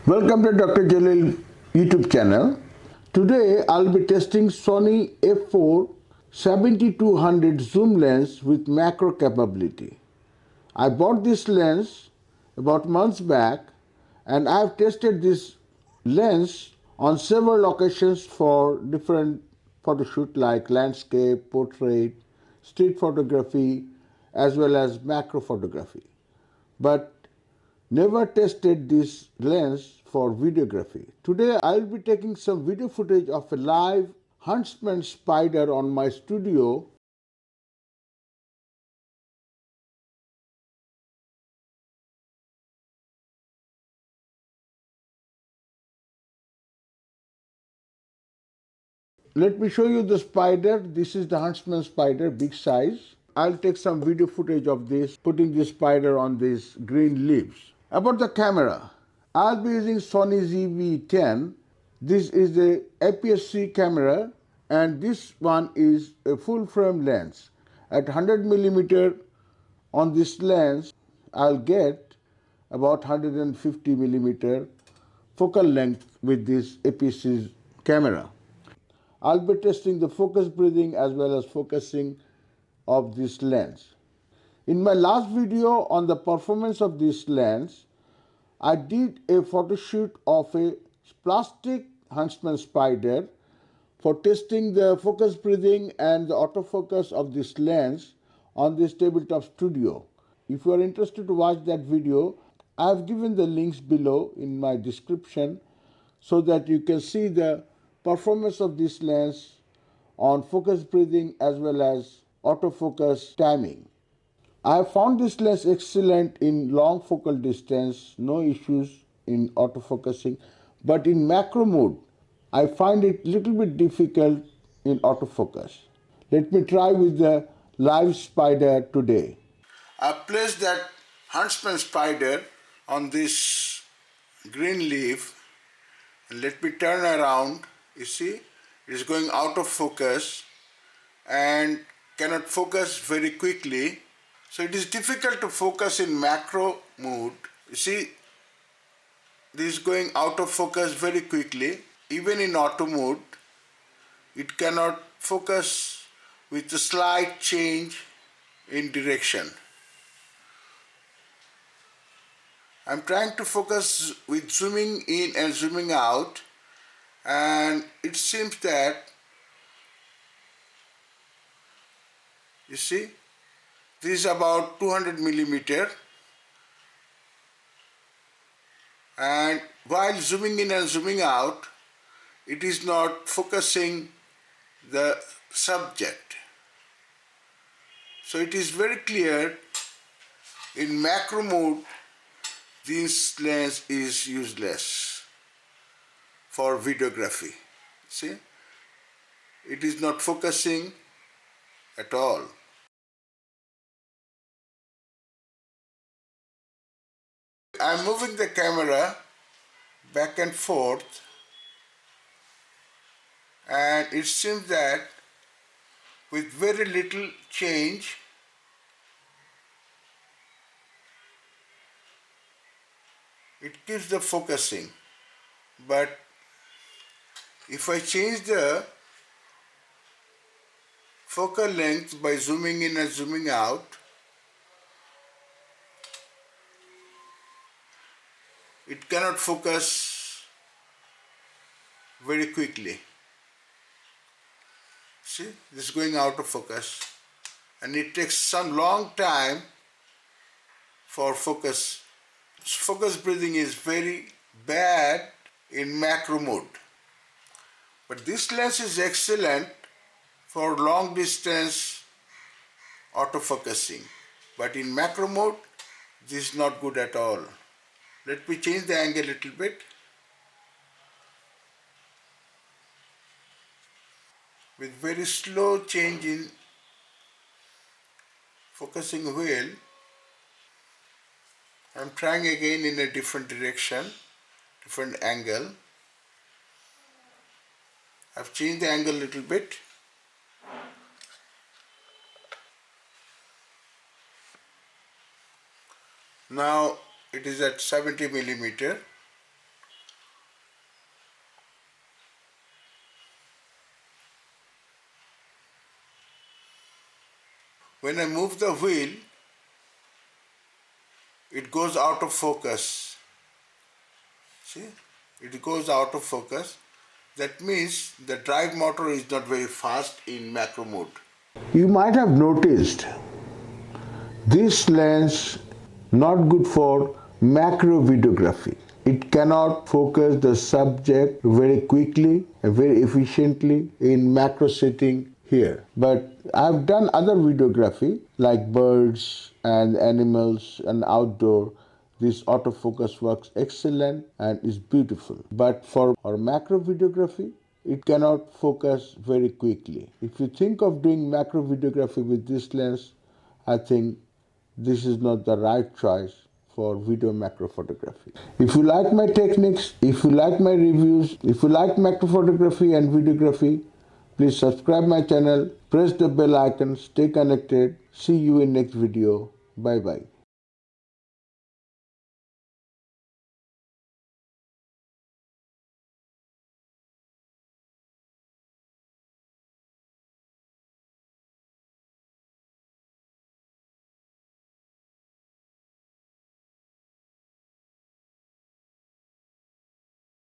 Welcome to Dr. Jalil YouTube channel. Today I'll be testing Sony A4 7200 zoom lens with macro capability. I bought this lens about months back and I've tested this lens on several occasions for different photo shoot like landscape, portrait, street photography as well as macro photography. But never tested this lens for videography. Today I'll be taking some video footage of a live Huntsman spider on my studio. Let me show you the spider. This is the Huntsman spider, big size. I'll take some video footage of this, putting this spider on these green leaves. About the camera, I'll be using Sony ZV E10. This is a APS-C camera and this one is a full frame lens. At 100mm on this lens, I'll get about 150mm focal length with this APS-C camera. I'll be testing the focus breathing as well as focusing of this lens. In my last video on the performance of this lens, I did a photo shoot of a plastic Huntsman spider for testing the focus breathing and the autofocus of this lens on this tabletop studio. If you are interested to watch that video, I have given the links below in my description so that you can see the performance of this lens on focus breathing as well as autofocus timing. I have found this lens excellent in long focal distance, no issues in autofocusing, but in macro mode, I find it little bit difficult in autofocus. Let me try with the live spider today. I placed that Huntsman spider on this green leaf and let me turn around. You see, it is going out of focus and cannot focus very quickly. So it is difficult to focus in macro mode. You see, this is going out of focus very quickly. Even in auto mode, it cannot focus with a slight change in direction. I'm trying to focus with zooming in and zooming out, and it seems that, you see, this is about 200mm, and while zooming in and zooming out, it is not focusing the subject. So it is very clear in macro mode this lens is useless for videography. See, it is not focusing at all. I'm moving the camera back and forth, and it seems that with very little change, it keeps the focusing. But if I change the focal length by zooming in and zooming out, it cannot focus very quickly. See, this is going out of focus and it takes some long time for focus. Focus breathing is very bad in macro mode. But this lens is excellent for long distance autofocusing. But in macro mode, this is not good at all. Let me change the angle a little bit. With very slow change in focusing wheel, I'm trying again in a different direction, different angle. I've changed the angle a little bit. Now it is at 70mm. When I move the wheel, it goes out of focus. See, it goes out of focus. That means the drive motor is not very fast in macro mode. You might have noticed this lens not good for macro videography. It cannot focus the subject very quickly and very efficiently in macro setting here. But I've done other videography like birds and animals and outdoor. This autofocus works excellent and is beautiful. But for our macro videography, it cannot focus very quickly. If you think of doing macro videography with this lens, I think this is not the right choice for video macro photography. If you like my techniques, if you like my reviews, if you like macro photography and videography, please subscribe my channel, press the bell icon, stay connected. See you in next video. Bye bye.